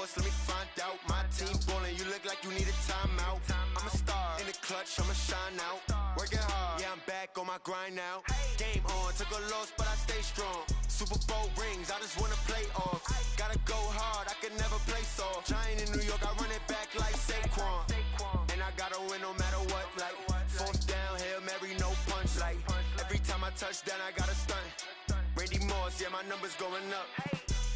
boss, let me find out. My team ballin', you look like you need a timeout. I'm a star in the clutch, I'ma shine out. Working hard, yeah, I'm back on my grind now. Game on, took a loss, but I stay strong. Super Bowl rings, I just wanna play off. Gotta go hard, I can never play soft. Giant in New York, I run it back like Saquon. And I gotta win no matter what, like fourth down, Hail Mary, no punch. Like every time I touch down, I gotta stunt. Randy Moss, yeah, my numbers going up.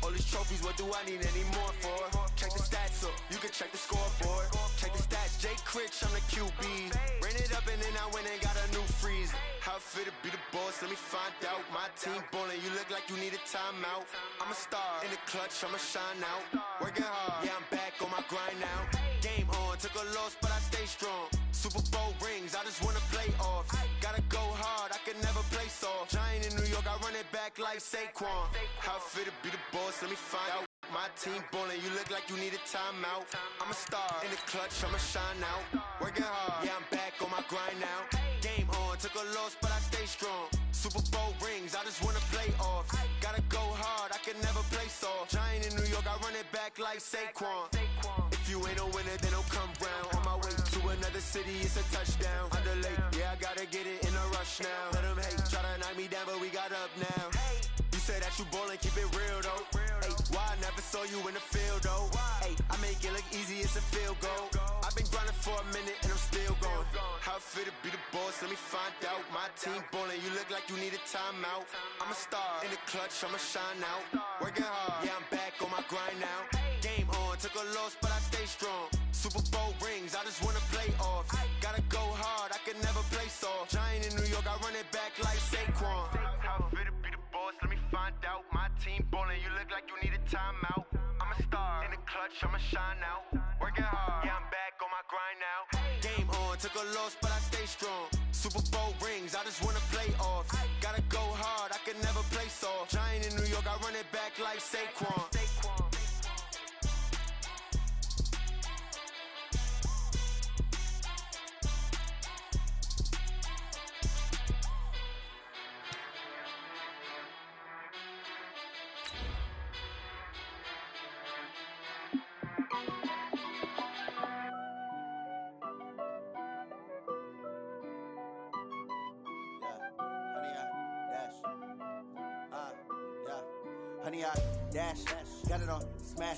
All these trophies, what do I need any more for? Check the stats up, you can check the scoreboard. Check the stats, Jay Critch, I'm the QB. Ran it up and then I went and got a new freeze. How it fit to be the boss, let me find out. My team ballin', you look like you need a timeout. I'm a star in the clutch, I'ma shine out. Working hard, yeah, I'm back on my grind now. Game on, took a loss, but I stay strong. Super Bowl rings, I just wanna play off. Gotta go hard, I can never play soft. Giant in New York, I run it back like Saquon. How it fit to be the boss, let me find out. My team ballin', you look like you need a timeout. I'm a star in the clutch, I'ma shine out. Working hard, yeah, I'm back on my grind now. Game on, took a loss, but I stay strong. Super Bowl rings, I just wanna play off. Gotta go hard, I can never play soft. Giant in New York, I run it back like Saquon. If you ain't a winner, then don't come round. On my way to another city, it's a touchdown. Underlay, yeah, I gotta get it in a rush now. Let them hate, try to knock me down, but we got up now. You say that you ballin', keep it real though. Ay, why I never saw you in the field though? Ay, I make it look easy, it's a field goal. I've been grinding for a minute and I'm still going. How it fit to be the boss, let me find out. My team ballin', you look like you need a timeout. I'm a star in the clutch, I'ma shine out. Working hard, yeah, I'm back on my grind now. Game on, took a loss, but I stay strong. Super Bowl rings, I just wanna play off. Gotta go hard, I can never play soft. Giant in New York, I run it back like Saquon. How it fit to be the boss, let me find out. My team ballin', you look like you need a timeout. I'm a star in the clutch, I'ma shine out. Working hard, yeah, I'm back on my grind now. Game on, took a loss, but I stay strong. Super Bowl rings, I just wanna play off. Gotta go hard, I can never play soft. Giant in New York, I run it back like Saquon. Honey, I dash, got it on smash,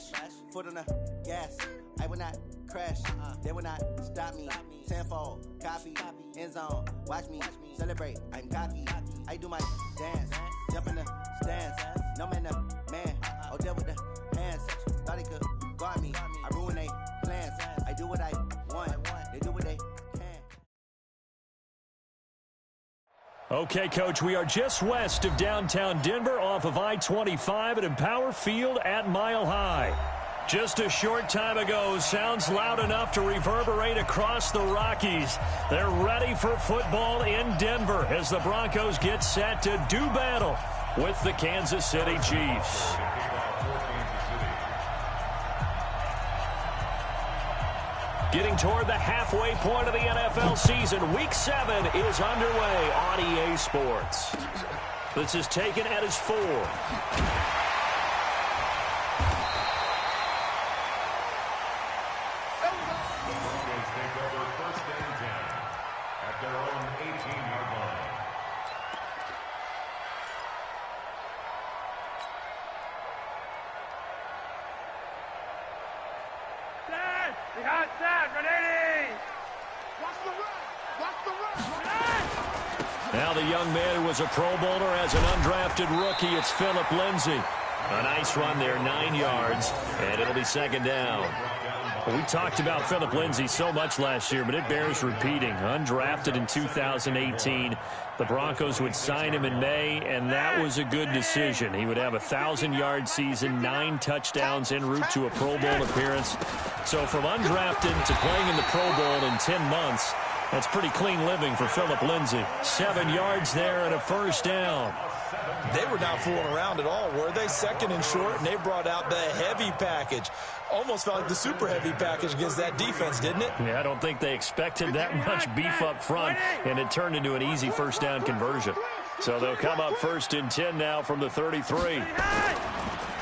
foot on the gas. I will not crash, they will not stop me. Tenfold, copy, end zone, watch me celebrate. I'm cocky, I do my dance, jump in the stands. No man, the man, oh, deal with the hands. Thought he could guard me, I ruin they plans. I do what I want, they do what they can. Okay, Coach, we are just west of downtown Denver off of I-25 at Empower Field at Mile High. Just a short time ago, sounds loud enough to reverberate across the Rockies. They're ready for football in Denver as the Broncos get set to do battle with the Kansas City Chiefs. Getting toward the halfway point of the NFL season, Week 7 is underway on EA Sports. This is taken at his 4. Now the young man who was a Pro Bowler as an undrafted rookie, it's Phillip Lindsay. A nice run there, 9 yards, and it'll be second down. Well, we talked about Phillip Lindsay so much last year, but it bears repeating. Undrafted in 2018, the Broncos would sign him in May, and that was a good decision. He would have a 1,000-yard season, 9 touchdowns en route to a Pro Bowl appearance. So from undrafted to playing in the Pro Bowl in 10 months, that's pretty clean living for Phillip Lindsay. 7 yards there and a first down. They were not fooling around at all, were they? Second and short, and they brought out the heavy package. Almost felt like the super heavy package against that defense, didn't it? Yeah, I don't think they expected that much beef up front, and it turned into an easy first down conversion. So they'll come up 1st and 10 now from the 33.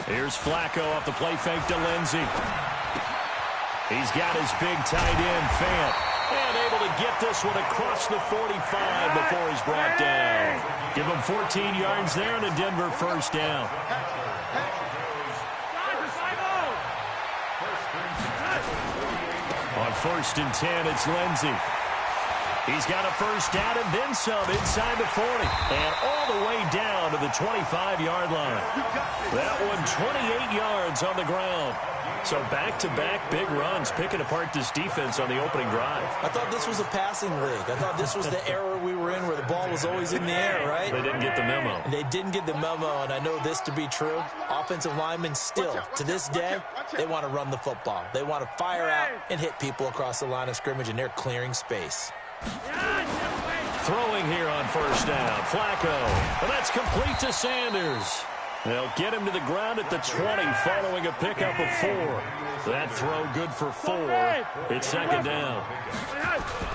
Here's Flacco off the play fake to Lindsey. He's got his big tight end, Fant. And able to get this one across the 45 before he's brought down. Give him 14 yards there and a Denver first down. On 1st and 10, it's Lindsey. He's got a first down and then some inside the 40. And all the way down to the 25-yard line. That one 28 yards on the ground. So back-to-back big runs, picking apart this defense on the opening drive. I thought this was a passing league. I thought this was the era we were in where the ball was always in the air, right? They didn't get the memo. They didn't get the memo, and I know this to be true. Offensive linemen still, to this day, they want to run the football. They want to fire out and hit people across the line of scrimmage, and they're clearing space. Throwing here on first down. Flacco. And that's complete to Sanders. They'll get him to the ground at the 20 following a pickup of 4. That throw good for 4. It's second down.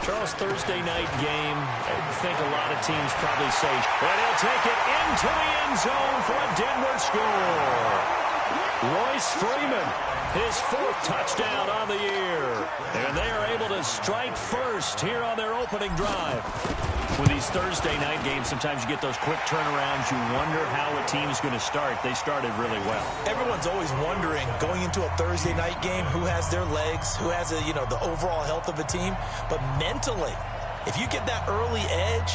Charles, Thursday night game. I think a lot of teams probably say, and he'll take it into the end zone for a Denver score. Royce Freeman, his 4th touchdown on the year. And they are able to strike first here on their opening drive. With these Thursday night games, sometimes you get those quick turnarounds. You wonder how a team is going to start. They started really well. Everyone's always wondering, going into a Thursday night game, who has their legs, who has the overall health of a team. But mentally, if you get that early edge,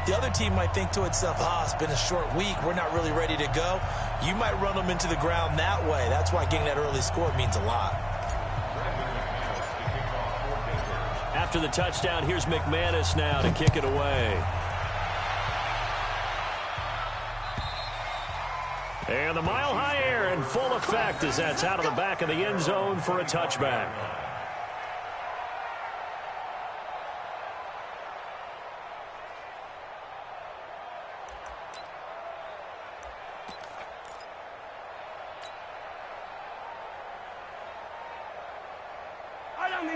the other team might think to itself, it's been a short week. We're not really ready to go. You might run them into the ground that way. That's why getting that early score means a lot. After the touchdown, here's McManus now to kick it away. And the mile-high air in full effect as that's out of the back of the end zone for a touchback.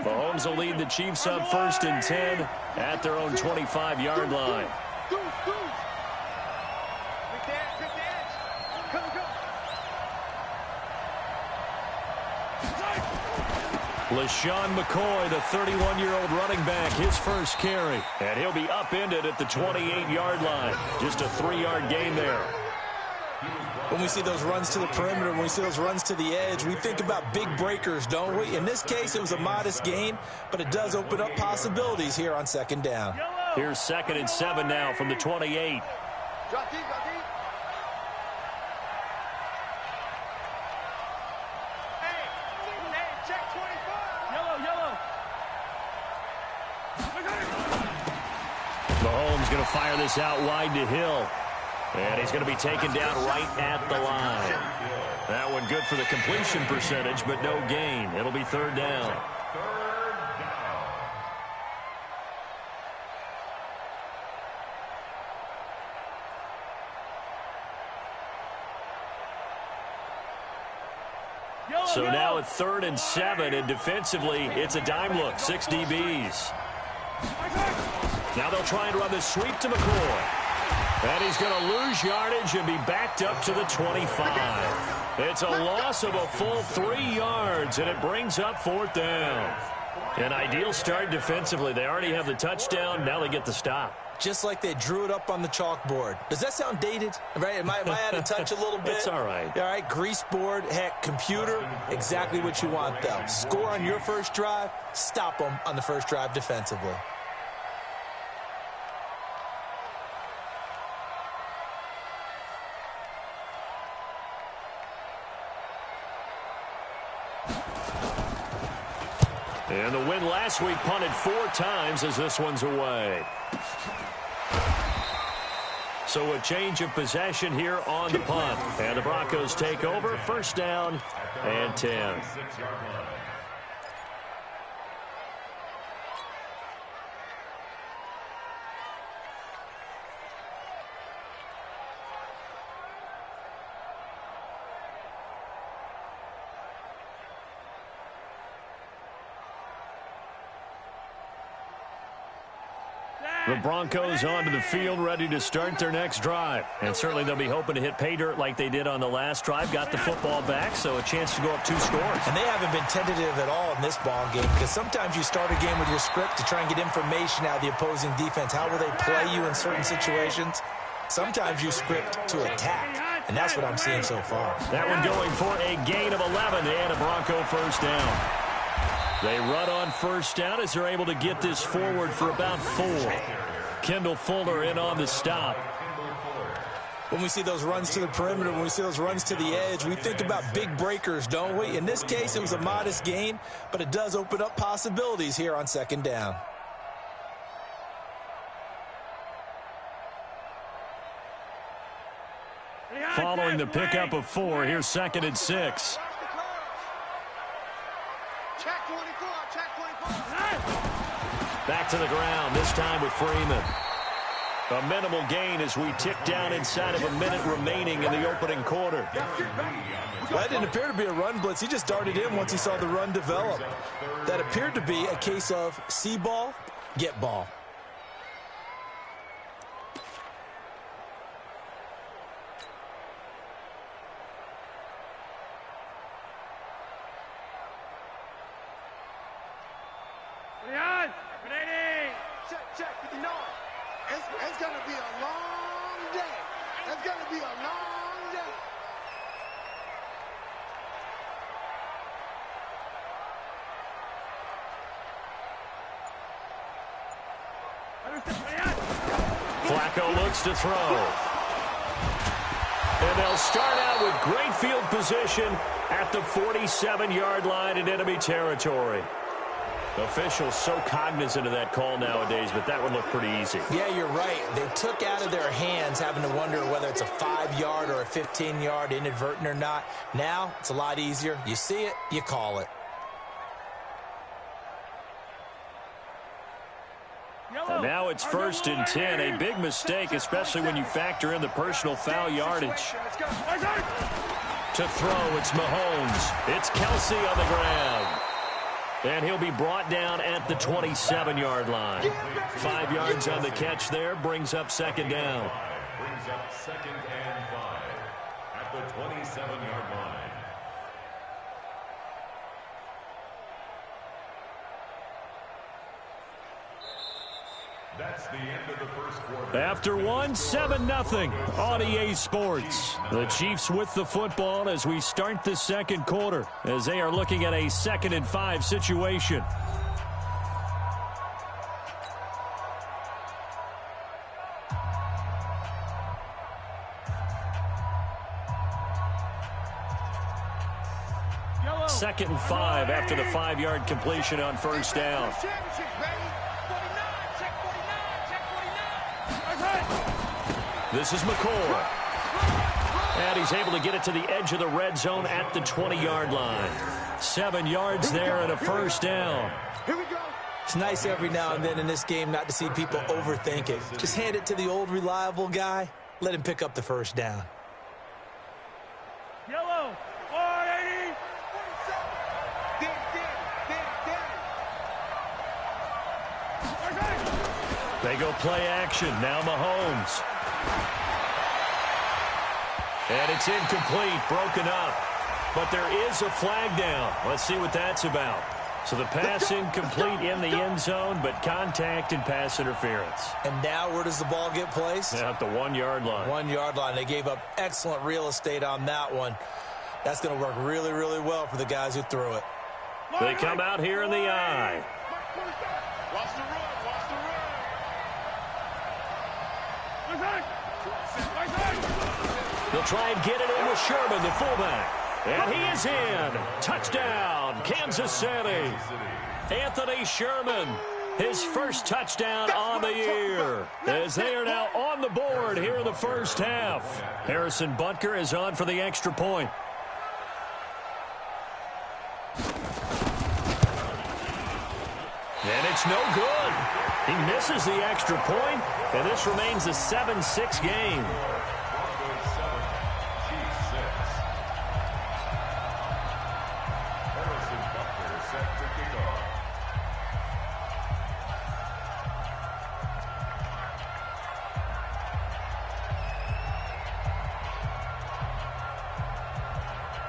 Mahomes will lead the Chiefs up 1st and 10 at their own 25-yard line. LaShawn McCoy, the 31-year-old running back, his first carry. And he'll be upended at the 28-yard line. Just a 3-yard gain there. When we see those runs to the perimeter, when we see those runs to the edge, we think about big breakers, don't we? In this case, it was a modest gain, but it does open up possibilities here on 2nd down. Here's 2nd and 7 now from the 28. Drop deep, drop deep. Hey, check 25. Yellow. Mahomes going to fire this out wide to Hill. And he's going to be taken down right at the line. That one good for the completion percentage, but no gain. It'll be 3rd down. So now at 3rd and 7, and defensively, it's a dime look, 6 DBs. Now they'll try and run this sweep to McCoy. And he's going to lose yardage and be backed up to the 25. It's a loss of a full 3 yards, and it brings up 4th down. An ideal start defensively. They already have the touchdown. Now they get the stop. Just like they drew it up on the chalkboard. Does that sound dated? Right? Am I out of touch a little bit? It's all right. All right, grease board, heck, computer, exactly what you want, though. Score on your first drive, stop them on the first drive defensively. And the win last week punted 4 times as this one's away. So a change of possession here on the punt. And the Broncos take over. 1st down and 10. The Broncos onto the field, ready to start their next drive. And certainly they'll be hoping to hit pay dirt like they did on the last drive. Got the football back, so a chance to go up 2 scores. And they haven't been tentative at all in this ball game, because sometimes you start a game with your script to try and get information out of the opposing defense. How will they play you in certain situations? Sometimes you script to attack, and that's what I'm seeing so far. That one going for a gain of 11 and a Bronco first down. They run on first down as they're able to get this forward for about 4. Kendall Fuller in on the stop. When we see those runs to the perimeter, when we see those runs to the edge, we think about big breakers, don't we? In this case, it was a modest gain, but it does open up possibilities here on second down. Following the pickup of 4, here's 2nd and 6. Back to the ground, this time with Freeman. A minimal gain as we tick down inside of a minute remaining in the opening quarter. That didn't appear to be a run blitz. He just darted in once he saw the run develop. That appeared to be a case of see ball, get ball. It's going to be a long day. It's going to be a long day. Flacco looks to throw. And they'll start out with great field position at the 47-yard line in enemy territory. Officials so cognizant of that call nowadays, but that would look pretty easy. Yeah, you're right. They took out of their hands having to wonder whether it's a 5-yard or a 15-yard inadvertent or not. Now, it's a lot easier. You see it, you call it. And now it's 1st and 10. A big mistake, especially when you factor in the personal foul yardage. To throw, it's Mahomes. It's Kelsey on the ground. And he'll be brought down at the 27-yard line. 5 yards on the catch there, brings up 2nd down. Brings up 2nd and 5 at the 27-yard line. That's the end of the first quarter. After 7-0 on EA Sports. The Chiefs with the football as we start the second quarter, as they are looking at a 2nd and 5 situation. Yellow. 2nd and 5 after the 5-yard completion on first down. This is McCoy. And he's able to get it to the edge of the red zone at the 20-yard line. 7 yards there and a first down. Here we go. It's nice every now and then in this game not to see people overthink it. Just hand it to the old reliable guy. Let him pick up the first down. Yellow. 480. 47. They go play action. Now Mahomes. And it's incomplete, broken up. But there is a flag down. Let's see what that's about. So the pass incomplete in the end zone, but contact and pass interference. And now where does the ball get placed? At the 1-yard line. 1-yard line. They gave up excellent real estate on that one. That's going to work really, really well for the guys who threw it. They come out here in the eye. Watch the run. Watch the run. They'll try and get it in with Sherman, the fullback. And he is in. Touchdown, Kansas City. Anthony Sherman, his first touchdown on the year, as they are now on the board here in the first half. Harrison Butker is on for the extra point. And it's no good. He misses the extra point, and this remains a 7-6 game.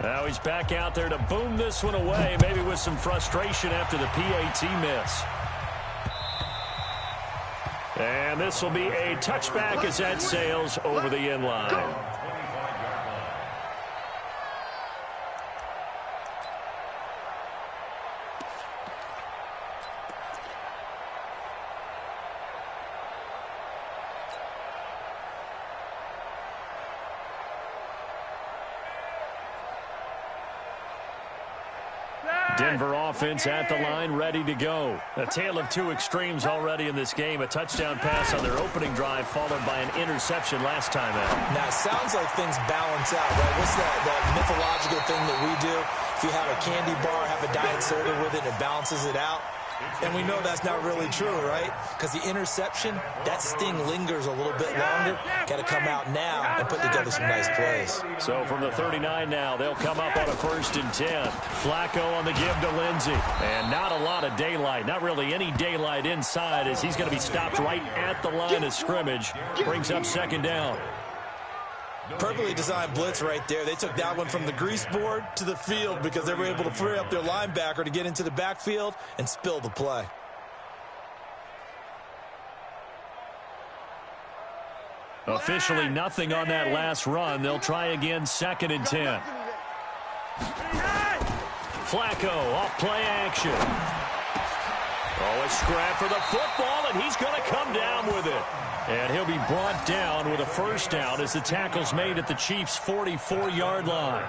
Now he's back out there to boom this one away, maybe with some frustration after the PAT miss. And this will be a touchback as that sails over the end line. Denver offense at the line, ready to go. A tale of two extremes already in this game. A touchdown pass on their opening drive, followed by an interception last time out. Now, it sounds like things balance out, right? What's that mythological thing that we do? If you have a candy bar, have a diet soda with it, it balances it out. And we know that's not really true, right? Because the interception, that sting lingers a little bit longer. Got to come out now and put together some nice plays. So from the 39 now, they'll come up on a 1st and 10. Flacco on the give to Lindsey. And not a lot of daylight, not really any daylight inside, as he's going to be stopped right at the line of scrimmage. Brings up 2nd down. Perfectly designed blitz right there. They took that one from the grease board to the field because they were able to free up their linebacker to get into the backfield and spill the play. Officially nothing on that last run. They'll try again, 2nd and 10. Flacco off play action. Oh, a scrap for the football, and he's going to come down with it. And he'll be brought down with a 1st down as the tackle's made at the Chiefs' 44-yard line.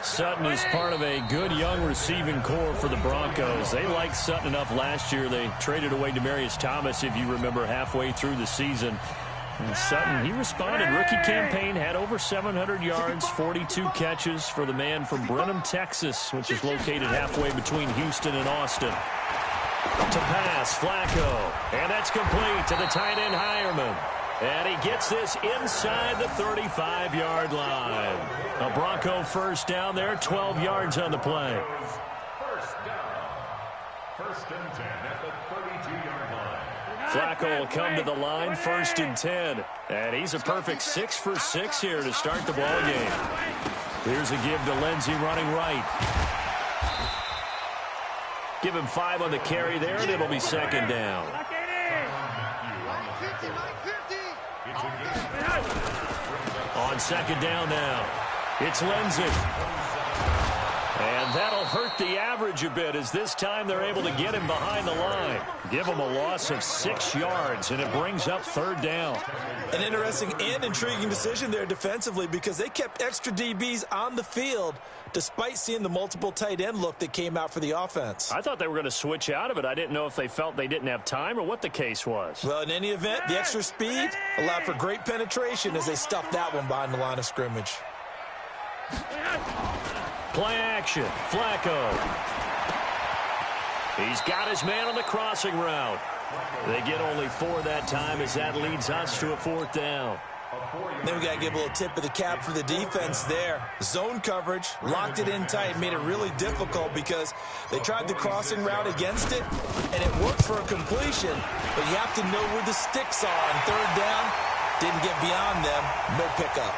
Sutton is part of a good young receiving core for the Broncos. They liked Sutton enough last year. They traded away Demaryius Thomas, if you remember, halfway through the season. And Sutton, he responded. Rookie campaign, had over 700 yards, 42 catches for the man from Brenham, Texas, which is located halfway between Houston and Austin. To pass, Flacco. And that's complete to the tight end, Hireman. And he gets this inside the 35-yard line. A Bronco 1st down there, 12 yards on the play. 1st down. 1st and 10 at the 32-yard line. Flacco will come to the line, 1st and 10. And he's a perfect 6 for 6 here to start the ball game. Here's a give to Lindsey running right. Give him 5 on the carry there, and it'll be 2nd down. On 2nd down now, it's Lindsey. And that'll hurt the average a bit, as this time they're able to get him behind the line. Give him a loss of 6 yards, and it brings up 3rd down. An interesting and intriguing decision there defensively, because they kept extra DBs on the field despite seeing the multiple tight end look that came out for the offense. I thought they were going to switch out of it. I didn't know if they felt they didn't have time or what the case was. Well, in any event, the extra speed allowed for great penetration as they stuffed that one behind the line of scrimmage. Play action, Flacco. He's got his man on the crossing route. They get only 4 that time, as that leads us to a 4th down. Then we got to give a little tip of the cap for the defense there. Zone coverage, locked it in tight, made it really difficult because they tried the crossing route against it, and it worked for a completion, but you have to know where the sticks are on 3rd down. Didn't get beyond them, no pickup.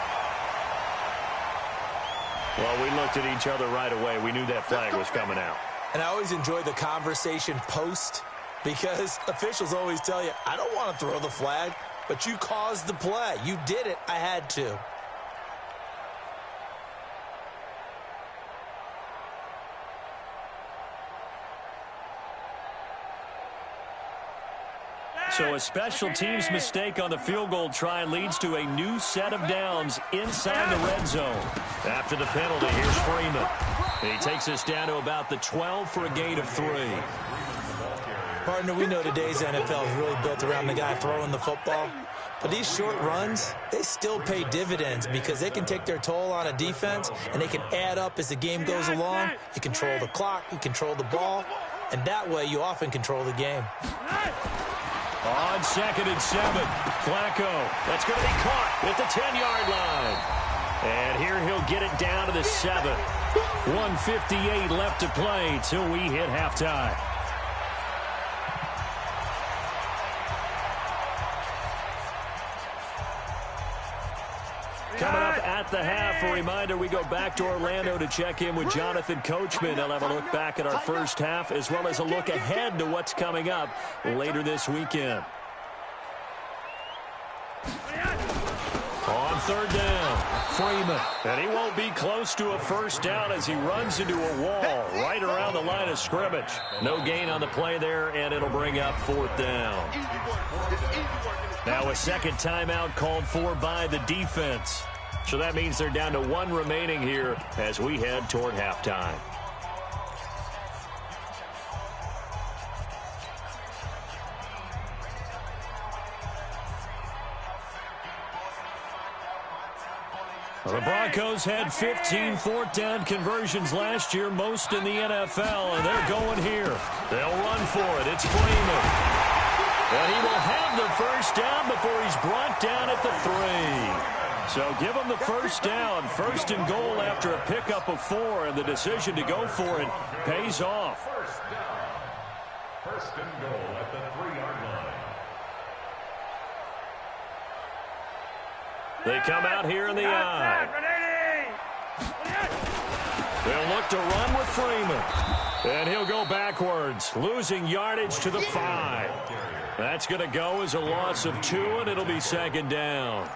Well, we looked at each other right away. We knew that flag was coming out. And I always enjoy the conversation post, because officials always tell you, I don't want to throw the flag, but you caused the play. You did it. I had to. So a special teams mistake on the field goal try leads to a new set of downs inside the red zone. After the penalty, here's Freeman. He takes us down to about the 12 for a gain of 3. Partner, we know today's NFL is really built around the guy throwing the football. But these short runs, they still pay dividends because they can take their toll on a defense, and they can add up as the game goes along. You control the clock, you control the ball, and that way you often control the game. On 2nd and 7, Flacco. That's going to be caught at the 10-yard line. And here he'll get it down to the 7. 1:58 left to play till we hit halftime. Coming up at the half, a reminder, we go back to Orlando to check in with Jonathan Coachman. He'll have a look back at our first half as well as a look ahead to what's coming up later this weekend. On third down, Freeman. And he won't be close to a first down as he runs into a wall right around the line of scrimmage. No gain on the play there, and it'll bring up fourth down. Now a second timeout called for by the defense. So that means they're down to one remaining here as we head toward halftime. The Broncos had 15 fourth down conversions last year, most in the NFL, and they're going here. They'll run for it. It's Freeman. And he will have the first down before he's brought down at the 3. So give him the first down. First and goal after a pickup of 4, and the decision to go for it pays off. First down. First and goal at the 3-yard line. They come out here in the I. They'll look to run with Freeman. And he'll go backwards, losing yardage to the 5. That's going to go as a loss of 2, and it'll be second down.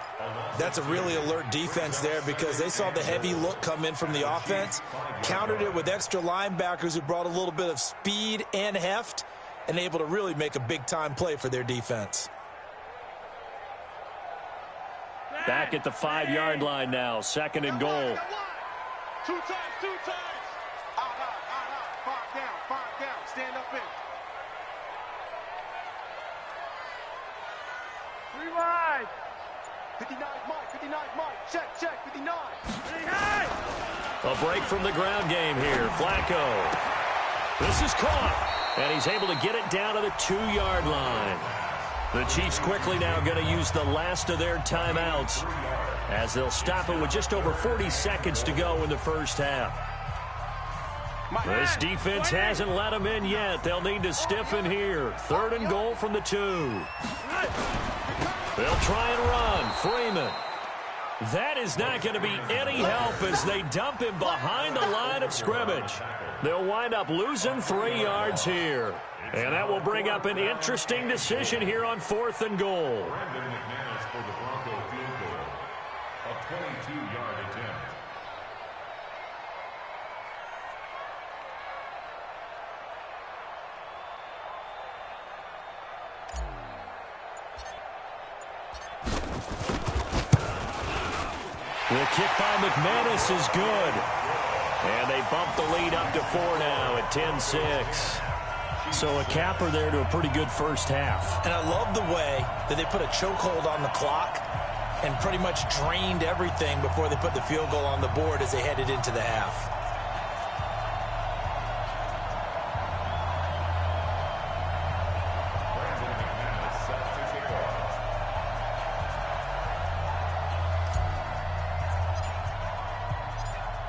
That's a really alert defense there because they saw the heavy look come in from the offense, countered it with extra linebackers who brought a little bit of speed and heft, and able to really make a big-time play for their defense. Back at the 5-yard line now, second and goal. 2 times. Out. 5 down. Stand up in. 3 wide. 59 Mike. Check. 59. A break from the ground game here. Flacco. This is caught, and he's able to get it down to the 2-yard line. The Chiefs quickly now going to use the last of their timeouts as they'll stop it with just over 40 seconds to go in the first half. This defense hasn't let them in yet. They'll need to stiffen here. Third and goal from the 2. They'll try and run. Freeman. That is not going to be any help as they dump him behind the line of scrimmage. They'll wind up losing 3 yards here. And that will bring up an interesting decision here on fourth and goal. Brandon McManus for the Bronco field goal. A 22-yard attempt. The kick by McManus is good. And they bump the lead up to 4 now at 10-6. So a capper there to a pretty good first half. And I love the way that they put a chokehold on the clock and pretty much drained everything before they put the field goal on the board as they headed into the half.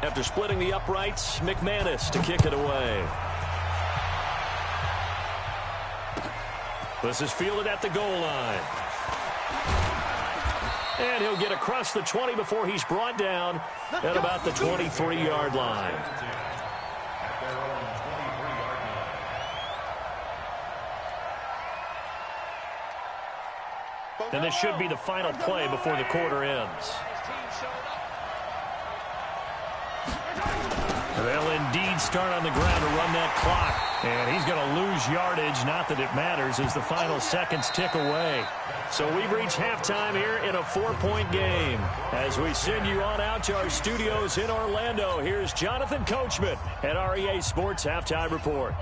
After splitting the uprights, McManus to kick it away. This is fielded at the goal line. And he'll get across the 20 before he's brought down at about the 23-yard line. And this should be the final play before the quarter ends. They'll indeed start on the ground to run that clock. And he's going to lose yardage, not that it matters, as the final seconds tick away. So we've reached halftime here in a 4-point game. As we send you on out to our studios in Orlando, here's Jonathan Coachman at REA Sports Halftime Report.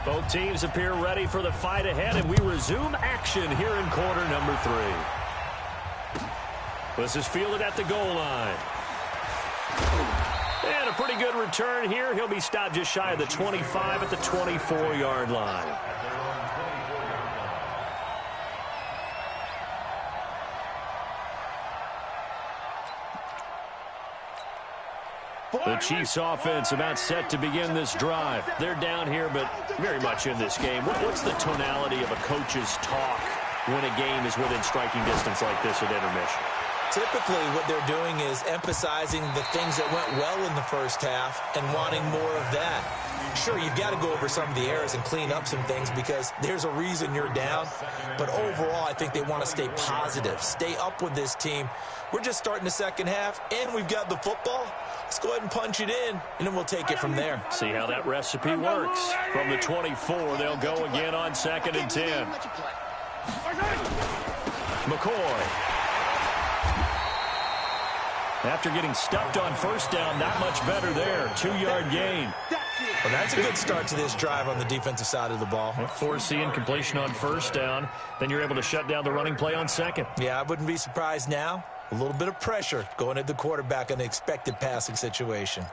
Both teams appear ready for the fight ahead, and we resume action here in quarter number 3. This is fielded at the goal line. And a pretty good return here. He'll be stopped just shy of the 25 at the 24-yard line. The Chiefs offense about set to begin this drive. They're down here, but very much in this game. What's the tonality of a coach's talk when a game is within striking distance like this at intermission? Typically, what they're doing is emphasizing the things that went well in the first half and wanting more of that. Sure, you've got to go over some of the errors and clean up some things because there's a reason you're down. But overall, I think they want to stay positive, stay up with this team. We're just starting the second half, and we've got the football. Let's go ahead and punch it in, and then we'll take it from there. See how that recipe works. From the 24, they'll go again on 2nd and 10. McCoy. After getting stuffed on first down, not much better there. 2-yard gain. Well, that's a good start to this drive on the defensive side of the ball. Force the incompletion on first down. Then you're able to shut down the running play on second. Yeah, I wouldn't be surprised now. A little bit of pressure going at the quarterback in the expected passing situation.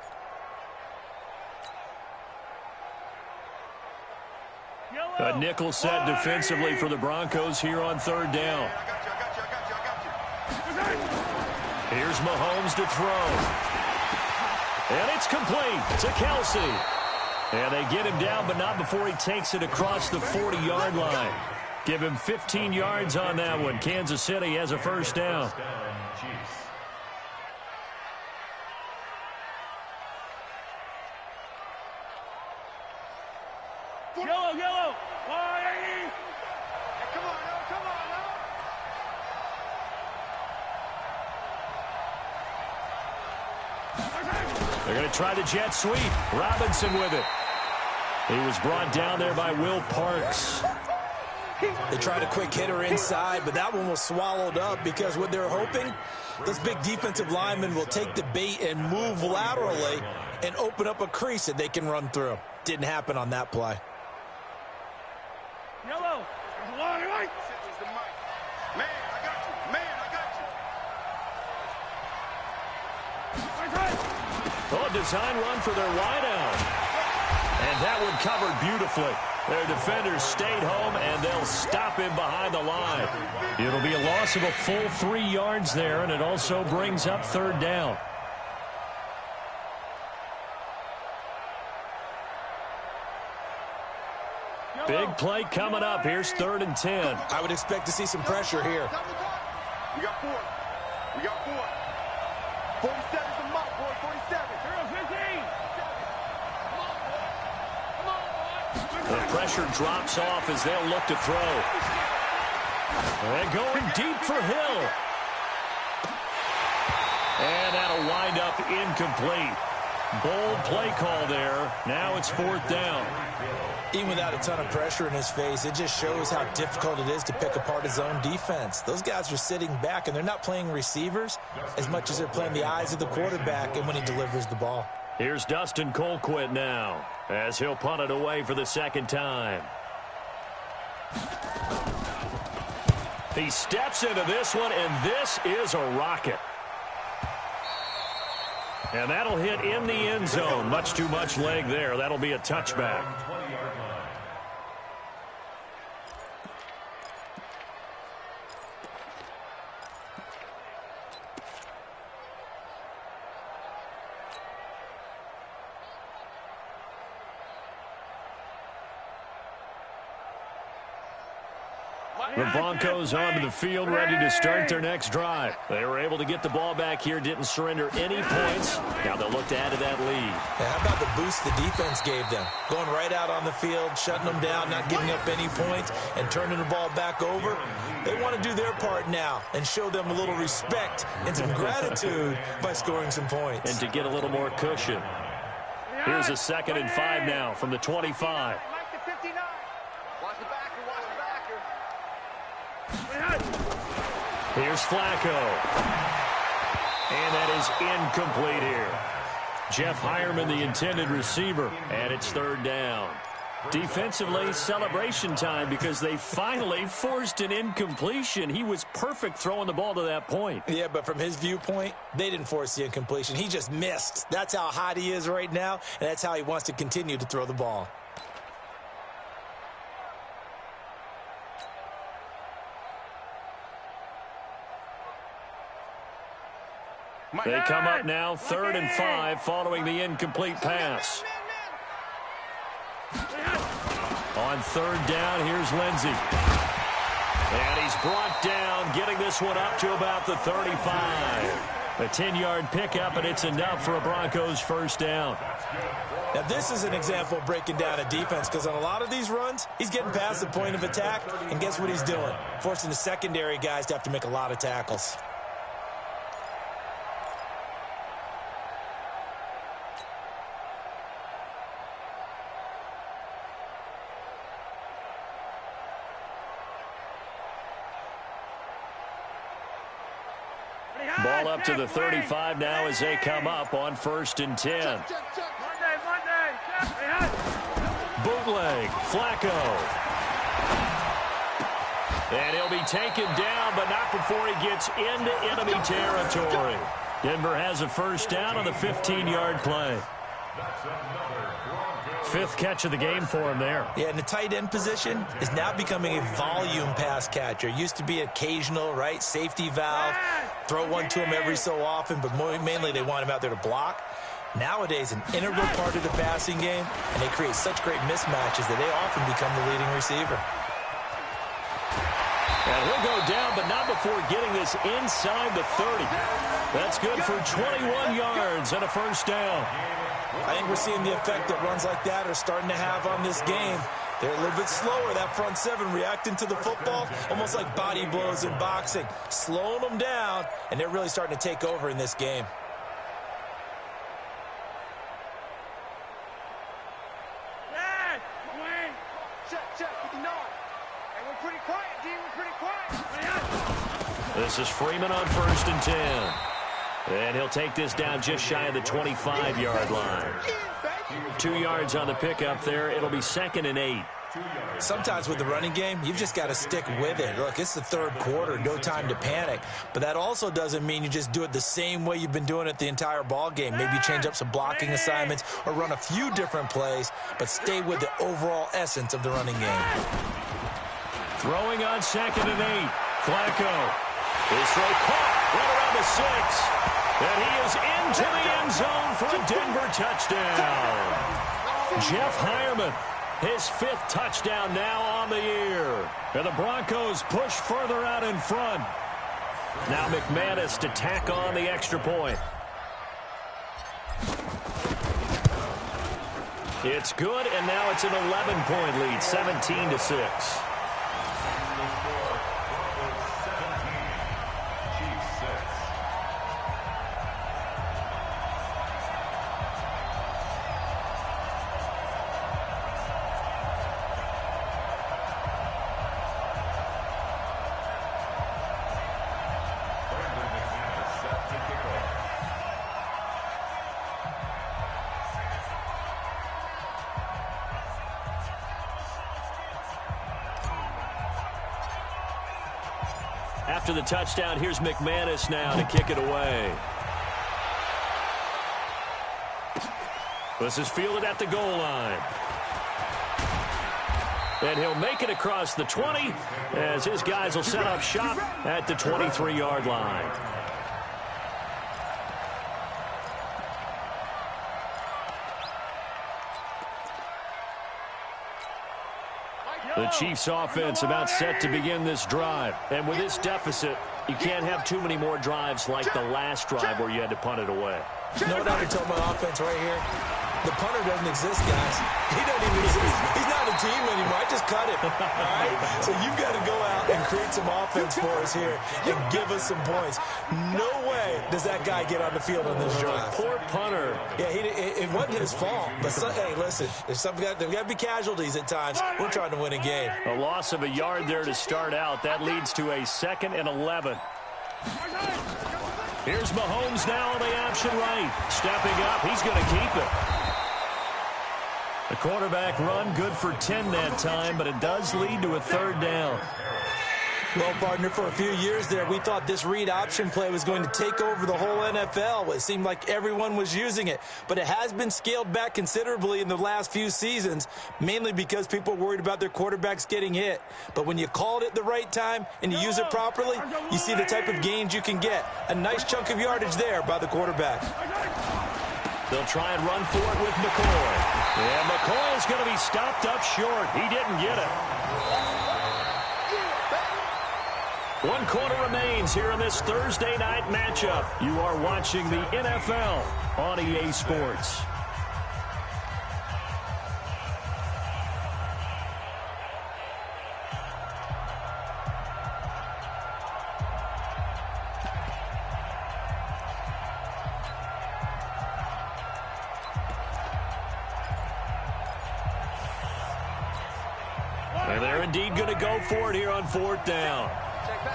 A nickel set defensively for the Broncos here on 3rd down. Here's Mahomes to throw. And it's complete to Kelsey. And they get him down, but not before he takes it across the 40-yard line. Give him 15 yards on that one. Kansas City has a first down. Yellow. Hey, come on, come on, They're going to try the jet sweep. Robinson with it. He was brought down there by Will Parks. They tried a quick hitter inside, but that one was swallowed up because what they're hoping, those big defensive linemen will take the bait and move laterally and open up a crease that they can run through. Didn't happen on that play. Yellow. Right. Man, I got you. Oh, design run for their wideout. And that one covered beautifully. Their defenders stayed home, and they'll stop him behind the line. It'll be a loss of a full 3 yards there, and it also brings up 3rd down. Big play coming up. Here's 3rd and 10. I would expect to see some pressure here. We got 4. 47's the mark, boy. 47. 15. The pressure drops off as they'll look to throw. And going deep for Hill. And that'll wind up incomplete. Bold play call there. Now it's 4th down. Even without a ton of pressure in his face, it just shows how difficult it is to pick apart his own defense. Those guys are sitting back, and they're not playing receivers as much as they're playing the eyes of the quarterback and when he delivers the ball. Here's Dustin Colquitt now as he'll punt it away for the 2nd time. He steps into this one, and this is a rocket. And that'll hit in the end zone. Much too much leg there. That'll be a touchback. The Broncos onto the field, ready to start their next drive. They were able to get the ball back here, didn't surrender any points. Now they'll look to add to that lead. How about the boost the defense gave them? Going right out on the field, shutting them down, not giving up any points, and turning the ball back over. They want to do their part now and show them a little respect and some gratitude by scoring some points. And to get a little more cushion. Here's a 2nd and 5 now from the 25. Here's Flacco. And that is incomplete here. Jeff Hireman, the intended receiver, and it's 3rd down. Defensively, celebration time because they finally forced an incompletion. He was perfect throwing the ball to that point. Yeah, but from his viewpoint, they didn't force the incompletion. He just missed. That's how hot he is right now, and that's how he wants to continue to throw the ball. They come up now 3rd and 5 following the incomplete pass. On 3rd down, here's Lindsey. And he's brought down, getting this one up to about the 35. A 10-yard pickup, and it's enough for a Broncos first down. Now, this is an example of breaking down a defense, because on a lot of these runs, he's getting past the point of attack, and guess what he's doing? Forcing the secondary guys to have to make a lot of tackles. Ball up to the 35 now as they come up on 1st and 10. Bootleg, Flacco. And he'll be taken down, but not before he gets into enemy territory. Denver has a first down on the 15-yard play. 5th catch of the game for him there. Yeah, and the tight end position is now becoming a volume pass catcher. Used to be occasional, right, safety valve, throw one to him every so often, but mainly they want him out there to block. Nowadays, an integral part of the passing game, and they create such great mismatches that they often become the leading receiver. And he'll go down, but not before getting this inside the 30. That's good for 21 yards and a first down. I think we're seeing the effect that runs like that are starting to have on this game. They're a little bit slower, that front 7, reacting to the football, almost like body blows in boxing, slowing them down, and they're really starting to take over in this game. This is Freeman on 1st and 10. And he'll take this down just shy of the 25-yard line. 2 yards on the pickup there. It'll be 2nd and 8. Sometimes with the running game, you've just got to stick with it. Look, it's the 3rd quarter, no time to panic. But that also doesn't mean you just do it the same way you've been doing it the entire ball game. Maybe change up some blocking assignments or run a few different plays, but stay with the overall essence of the running game. Throwing on 2nd and 8. Flacco. His throw caught right around the 6. And he is into the end zone for a Denver touchdown. Jeff Hireman, his 5th touchdown now on the year. And the Broncos push further out in front. Now McManus to tack on the extra point. It's good, and now it's an 11-point lead, 17-6. After the touchdown, here's McManus now to kick it away. This is fielded at the goal line. And he'll make it across the 20 as his guys will set up shop at the 23-yard line. The Chiefs offense about set to begin this drive. And with this deficit, you can't have too many more drives like the last drive where you had to punt it away. You know what I would tell my offense right here? The punter doesn't exist, guys. He doesn't even exist. He's not a team anymore. I just cut him. All right? So you've got to go out and create some offense for us here and give us some points. No way does that guy get on the field on this drive. Poor punter. Yeah, it wasn't his fault. But, hey, listen, there's got to be casualties at times. We're trying to win a game. A loss of a yard there to start out. That leads to a 2nd and 11. Here's Mahomes now on the option right. Stepping up. He's going to keep it. The quarterback run good for 10 that time, but it does lead to a 3rd down. Well, partner, for a few years there, we thought this read option play was going to take over the whole NFL. It seemed like everyone was using it, but it has been scaled back considerably in the last few seasons, mainly because people are worried about their quarterbacks getting hit. But when you call it at the right time and you use it properly, you see the type of gains you can get. A nice chunk of yardage there by the quarterback. They'll try and run for it with McCoy. And McCoy is going to be stopped up short. He didn't get it. 1 quarter remains here in this Thursday night matchup. You are watching the NFL on EA Sports. And they're indeed going to go for it here on 4th down.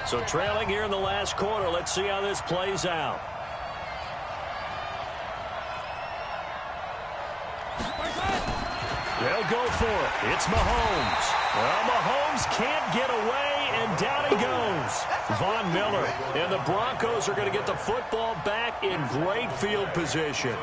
So trailing here in the last quarter. Let's see how this plays out. They'll go for it. It's Mahomes. Well, Mahomes can't get away, and down he goes. Von Miller. And the Broncos are going to get the football back in great field position.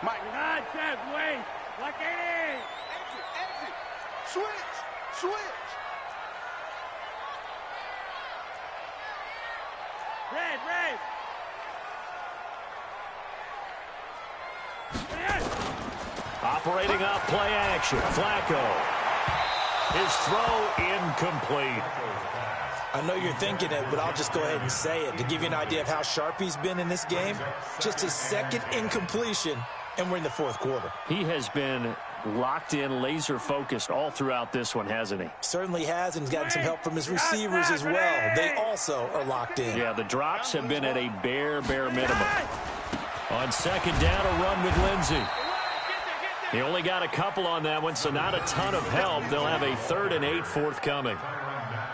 My God says wait, like it is. Exit. Switch. Red. Operating off play action. Flacco. His throw incomplete. I know you're thinking it, but I'll just go ahead and say it. To give you an idea of how sharp he's been in this game, just his second incompletion, and we're in the 4th quarter. He has been locked in, laser-focused all throughout this one, hasn't he? Certainly has, and he's gotten some help from his receivers as well. They also are locked in. Yeah, the drops have been at a bare minimum. On 2nd down, a run with Lindsey. He only got a couple on that one, so not a ton of help. They'll have a 3rd and 8 forthcoming.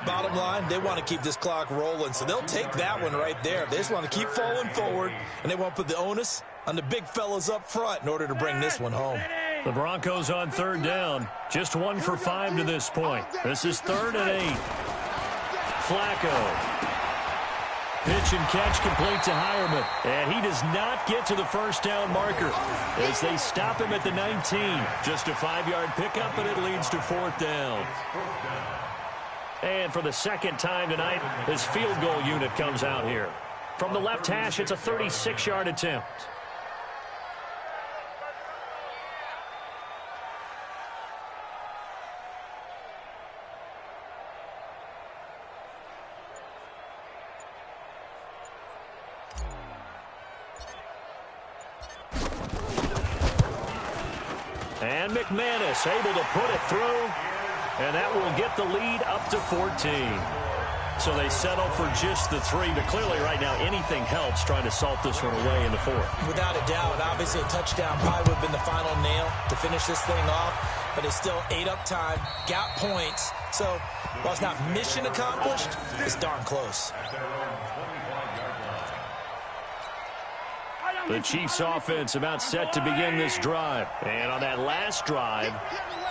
Bottom line, they want to keep this clock rolling, so they'll take that one right there. They just want to keep falling forward, and they want to put the onus on the big fellas up front in order to bring this one home. The Broncos on 3rd down. Just 1 for 5 to this point. This is 3rd and 8. Flacco. Pitch and catch complete to Hireman. And he does not get to the 1st down marker as they stop him at the 19. Just a 5-yard pickup, and it leads to 4th down. And for the 2nd time tonight, his field goal unit comes out here. From the left hash, it's a 36-yard attempt. And McManus able to put it through. And that will get the lead up to 14. So they settle for just the 3. But clearly right now anything helps trying to salt this one away in the 4th. Without a doubt, obviously a touchdown probably would have been the final nail to finish this thing off. But it's still 8 up time, got points. So while it's not mission accomplished, it's darn close. The Chiefs offense about set to begin this drive. And on that last drive,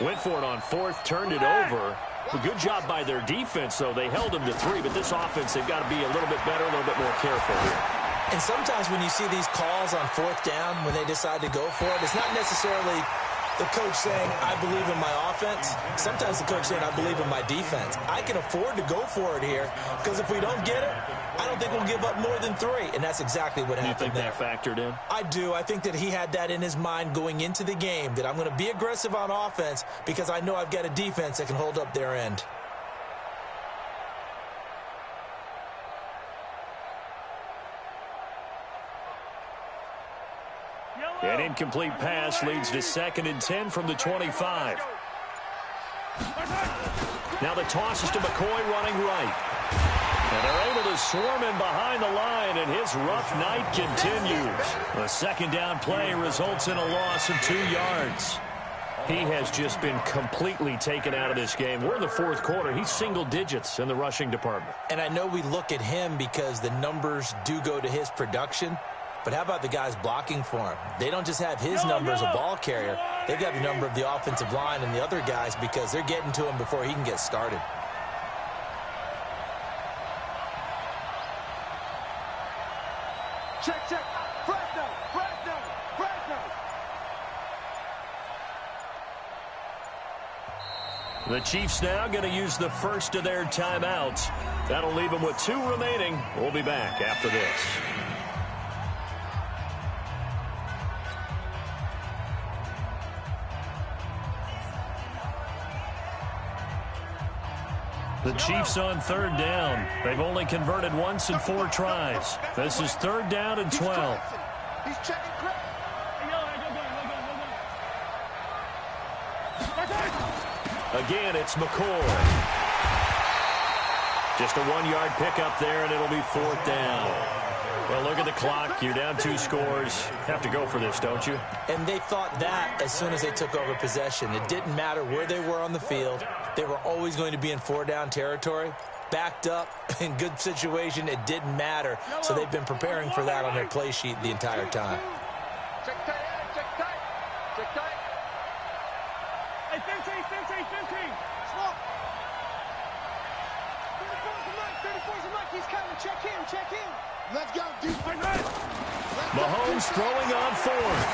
went for it on 4th, turned it over. A good job by their defense, though. They held them to 3, but this offense, they've got to be a little bit better, a little bit more careful here. And sometimes when you see these calls on 4th down, when they decide to go for it, it's not necessarily the coach saying, I believe in my offense. Sometimes the coach saying, I believe in my defense. I can afford to go for it here because if we don't get it, I don't think we'll give up more than 3. And that's exactly what happened there. You think that factored in? I do. I think that he had that in his mind going into the game, that I'm going to be aggressive on offense because I know I've got a defense that can hold up their end. An incomplete pass leads to 2nd and 10 from the 25. Now the toss is to McCoy running right. And they're able to swarm him behind the line, and his rough night continues. The 2nd down play results in a loss of 2 yards. He has just been completely taken out of this game. We're in the 4th quarter. He's single digits in the rushing department. And I know we look at him because the numbers do go to his production. But how about the guys blocking for him? They don't just have his number as a ball carrier. They've got the number of the offensive line and the other guys because they're getting to him before he can get started. Check, check. Fresno, Fresno, Fresno. The Chiefs now going to use the first of their timeouts. That'll leave them with 2 remaining. We'll be back after this. The Chiefs on 3rd down. They've only converted once in 4 tries. This is 3rd down and 12. He's checking credit. Again, it's McCoy. Just a 1-yard pickup there, and it'll be 4th down. Well, look at the clock. You're down 2 scores. Have to go for this, don't you? And they thought that as soon as they took over possession. It didn't matter where they were on the field. They were always going to be in 4-down territory. Backed up, in good situation, it didn't matter. So they've been preparing for that on their play sheet the entire time. Check tight, check tight, check tight. Hey, 15. Slow. 34's a Mike. He's coming. Check in. Let's go, dude. Mahomes throwing on 4th.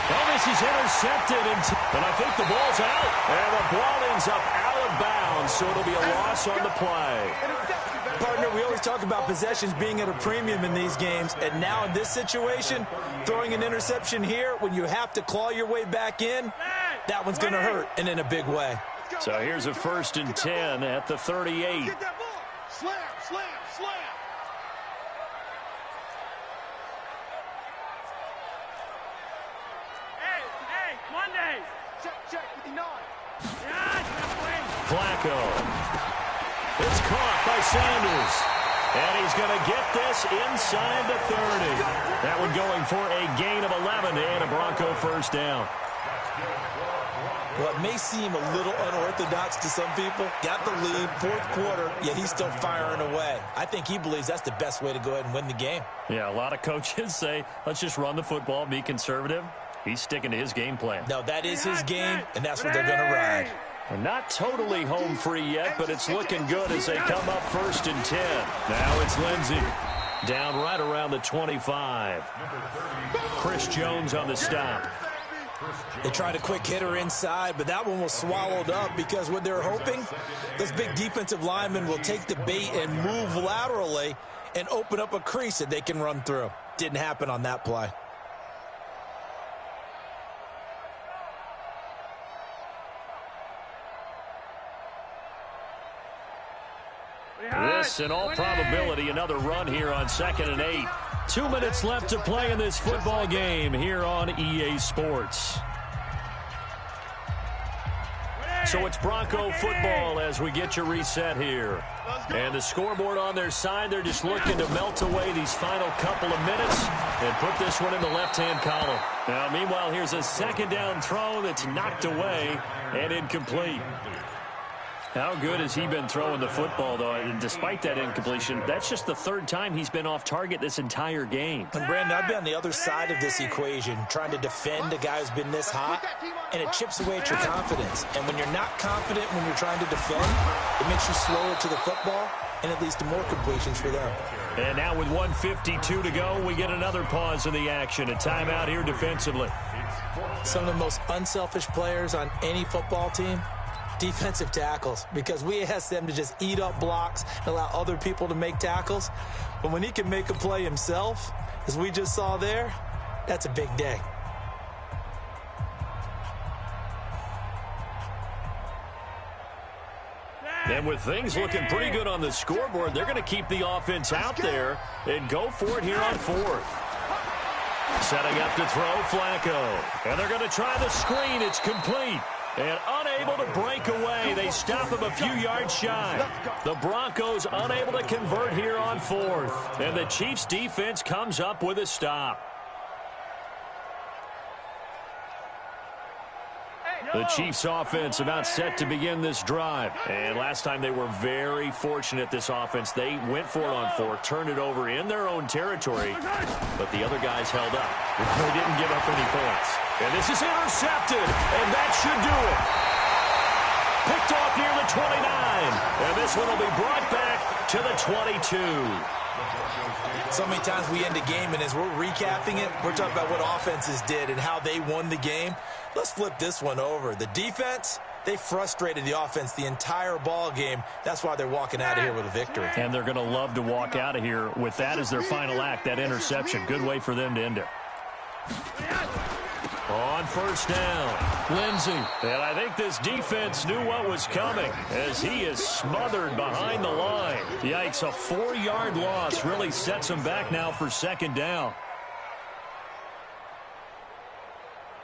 Well, this is intercepted, and I think the ball's out. And the ball ends up out of bounds, so it'll be a loss on the play. Partner, we always talk about possessions being at a premium in these games, and now in this situation, throwing an interception here when you have to claw your way back in, that one's going to hurt, and in a big way. So here's a 1st and 10 at the 38. Get that ball. Slam. Hey, Monday. Check, 59. Flacco. It's caught by Sanders. And he's going to get this inside the 30. That one going for a gain of 11 and a Bronco 1st down. Well, it may seem a little unorthodox to some people. Got the lead, 4th quarter, yet he's still firing away. I think he believes that's the best way to go ahead and win the game. Yeah, a lot of coaches say, let's just run the football, be conservative. He's sticking to his game plan. No, that is his game, and that's what they're going to ride. We're not totally home free yet, but it's looking good as they come up 1st and 10. Now it's Lindsey. Down right around the 25. Chris Jones on the stop. They tried a quick hitter inside, but that one was swallowed up because what they're hoping, those big defensive linemen will take the bait and move laterally and open up a crease that they can run through. Didn't happen on that play. This, in all probability, another run here on 2nd and 8. 2 minutes left to play in this football game here on EA Sports. So it's Bronco football as we get you reset here. And the scoreboard on their side, they're just looking to melt away these final couple of minutes and put this one in the left-hand column. Now, meanwhile, here's a 2nd down throw that's knocked away and incomplete. How good has he been throwing the football, though? And despite that incompletion, that's just the 3rd time he's been off target this entire game. And, Brandon, I've been on the other side of this equation, trying to defend a guy who's been this hot, and it chips away at your confidence. And when you're not confident when you're trying to defend, it makes you slower to the football, and it leads to more completions for them. And now with 1:52 to go, we get another pause in the action. A timeout here defensively. Some of the most unselfish players on any football team, defensive tackles, because we ask them to just eat up blocks and allow other people to make tackles. But when he can make a play himself, as we just saw there, that's a big day. And with things looking pretty good on the scoreboard, they're going to keep the offense out there and go for it here on 4th. Setting up to throw, Flacco. And they're going to try the screen. It's complete. And unable to break away. They stop him a few yards shy. The Broncos unable to convert here on 4th. And the Chiefs defense comes up with a stop. The Chiefs offense about set to begin this drive. And last time they were very fortunate, this offense. They went for it on 4, turned it over in their own territory, but the other guys held up. They didn't give up any points. And this is intercepted, and that should do it. Picked off near the 29, and this one will be brought back to the 22. So many times we end a game, and as we're recapping it, we're talking about what offenses did and how they won the game. Let's flip this one over. The defense, they frustrated the offense the entire ball game. That's why they're walking out of here with a victory. And they're going to love to walk out of here with that as their final act, that interception. Good way for them to end it. On first down, Lindsey. And I think this defense knew what was coming as he is smothered behind the line. Yikes, a 4-yard loss really sets him back now for second down.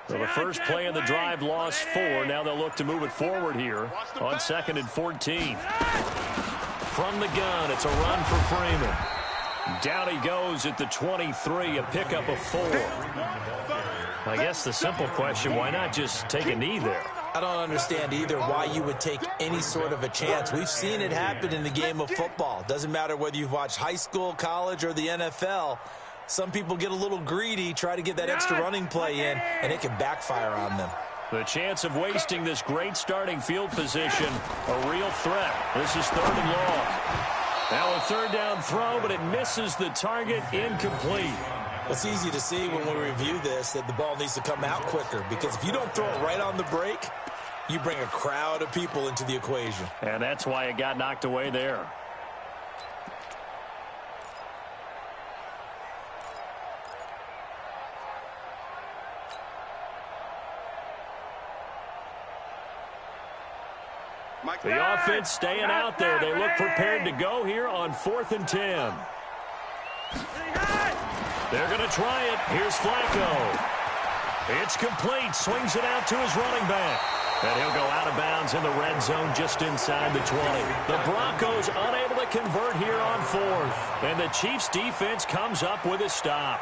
So the first play of the drive lost 4. Now they'll look to move it forward here on 2nd and 14. From the gun, it's a run for Freeman. Down he goes at the 23, a pickup of 4. I guess the simple question, why not just take a knee there? I don't understand either why you would take any sort of a chance. We've seen it happen in the game of football. Doesn't matter whether you've watched high school, college, or the NFL. Some people get a little greedy, try to get that extra running play in, and it can backfire on them. The chance of wasting this great starting field position, a real threat. This is 3rd and long. Now a 3rd down throw, but it misses the target, incomplete. It's easy to see when we review this that the ball needs to come out quicker, because if you don't throw it right on the break, you bring a crowd of people into the equation. And that's why it got knocked away there. The offense staying out there. They look prepared to go here on 4th and 10. They're going to try it. Here's Flacco. It's complete. Swings it out to his running back. And he'll go out of bounds in the red zone just inside the 20. The Broncos unable to convert here on 4th. And the Chiefs defense comes up with a stop.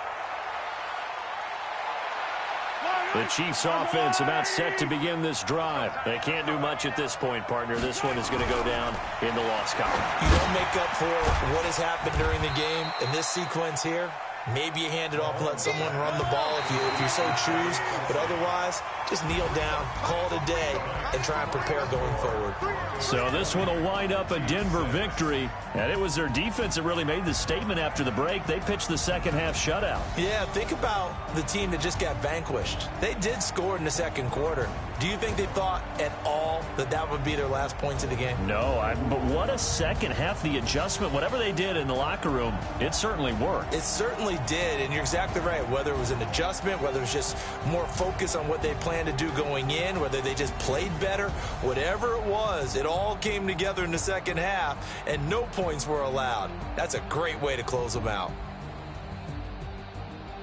The Chiefs offense about set to begin this drive. They can't do much at this point, partner. This one is going to go down in the loss column. You don't make up for what has happened during the game in this sequence here. Maybe you hand it off and let someone run the ball if you so choose. But otherwise, just kneel down, call it a day, and try and prepare going forward. So this one will wind up a Denver victory. And it was their defense that really made the statement after the break. They pitched the second half shutout. Yeah, think about the team that just got vanquished. They did score in the second quarter. Do you think they thought at all that that would be their last points of the game? No, but what a second half. The adjustment, whatever they did in the locker room, it certainly worked. It certainly did, and you're exactly right. Whether it was an adjustment, whether it was just more focus on what they planned to do going in, whether they just played better, whatever it was, it all came together in the second half, and no points were allowed. That's a great way to close them out.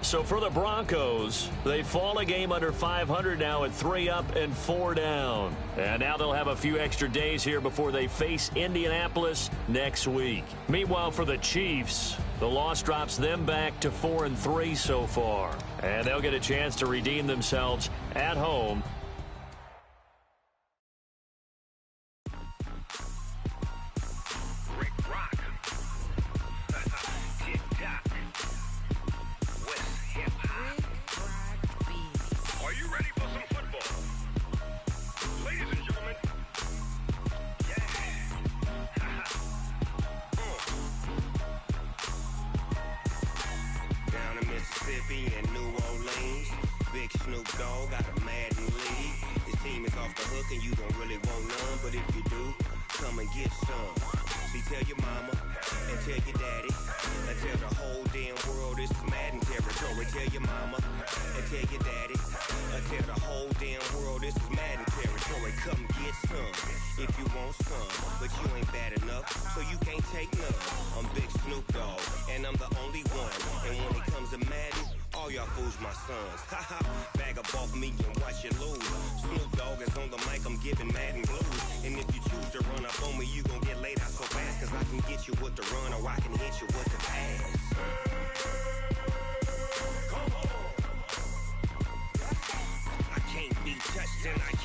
So for the Broncos, they fall a game under 500 now at 3 up and 4 down. And now they'll have a few extra days here before they face Indianapolis next week. Meanwhile, for the Chiefs, the loss drops them back to 4-3 so far. And they'll get a chance to redeem themselves at home.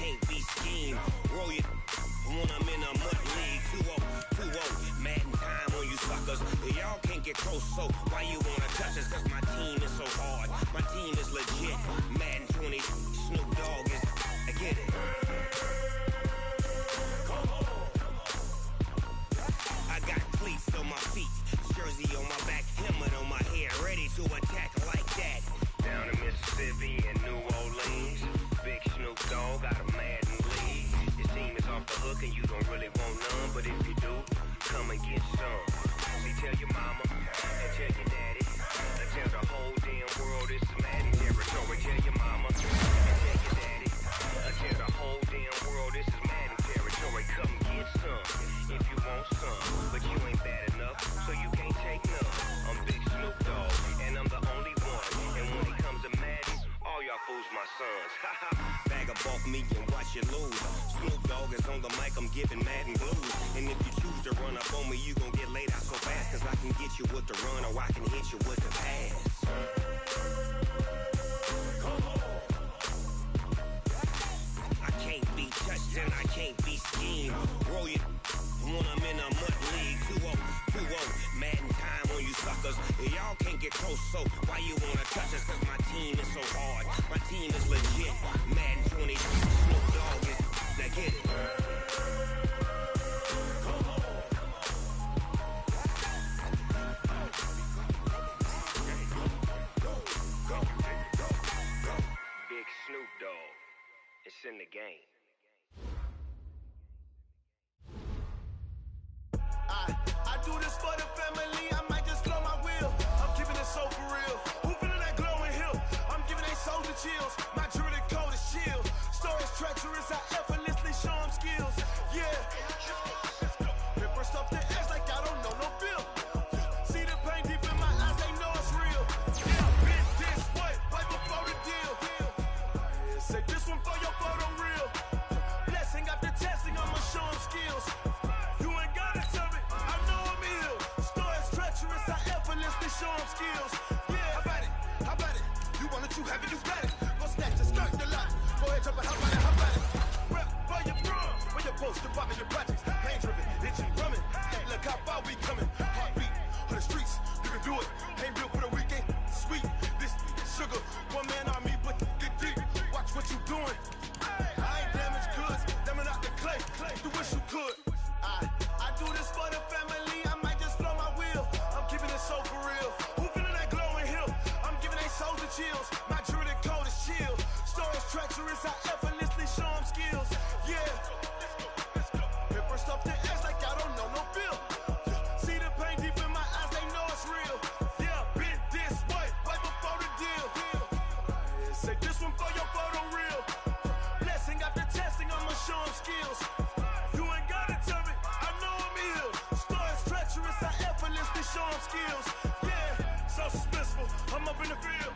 can't be schemed. Roll your when I'm in a mud league. 2-0, Madden time on you suckers. Y'all can't get close, so why you wanna touch us? Cause my team is so hard. My team is legit. Madden 20, Snoop Dogg is, I get it. I got cleats on my feet, jersey on my back, helmet on my head, ready to attack like that. Down in Mississippi and New Orleans, Big Snoop Dogg got a Madden league. Your team is off the hook and you don't really want none, but if you do, come and get some. See, tell your mama and tell your daddy, and tell the whole damn world it's Madden territory. Tell your mama and tell your daddy, and tell the whole damn world this is Madden territory. Come get some if you want some, but you ain't bad enough, so you can't take none. I'm Big Snoop Dogg, and I'm the only one. And when it comes to Madden, all y'all fools my sons. Bag up off me and watch you lose. Snoop Dogg is on the mic, I'm giving Madden blues. And if you choose to run up on me, you gon' get laid out so fast. Cause I can get you with the run or I can hit you with the pass. I can't be touched and I can't be schemed. Roll you when I'm in a mud league. 2-0, Madden time on you suckers. Y'all can't get close, so why you wanna touch us? Cause my team is so hard. My team is legit. Madden 20, Snoop Dogg is, now get it. Big Snoop Dogg, it's in the game. I do this for the family, I might just blow my wheel. I'm keeping it so for real. Who feeling that glowing hill? I'm giving they soldier chills. My jewelry code is chill. Stories treacherous, I effortlessly show them skills. Yeah. Ripper stuff the edge like I don't know no feel. See the pain deep in my eyes, they know it's real. Yeah, been this way, right before the deal. Say this one for your photo real. Blessing after testing, I'ma show them skills. You ain't gotta tell me, I know I'm ill. Stories treacherous, I effortlessly show them skills. Yeah, how about it? You want it, you have it, you got it. Go snatch the skirt, the lot. Go ahead, jump it, how about it? Rep for your bro, where your post, the pop in your projects. Pain driven, itching, drumming. Hey, look how far we coming. Heartbeat on the streets, you can do it. Ain't built for the weekend, sweet. This sugar, one man army, but get deep. Watch what you doing. I ain't damaged goods, damn out the clay. You wish you could. I do this for the family, I might just blow my wheel. I'm keeping it so for real. Who feeling that glowing hill? I'm giving they soldier chills. My jewelry code is chill. Stories treacherous, I effortlessly show them skills. Yeah. Ripper stuff the edge like I don't know no feel. See the pain deep in my eyes, they know it's real. Yeah, been this way, right before the deal. Say this one for your photo real. Blessing after testing, I'ma show them skills. You ain't gotta tell me, I know I'm ill. Stories treacherous, I effortlessly show them skills. Yeah, so suspenseful, I'm up in the field.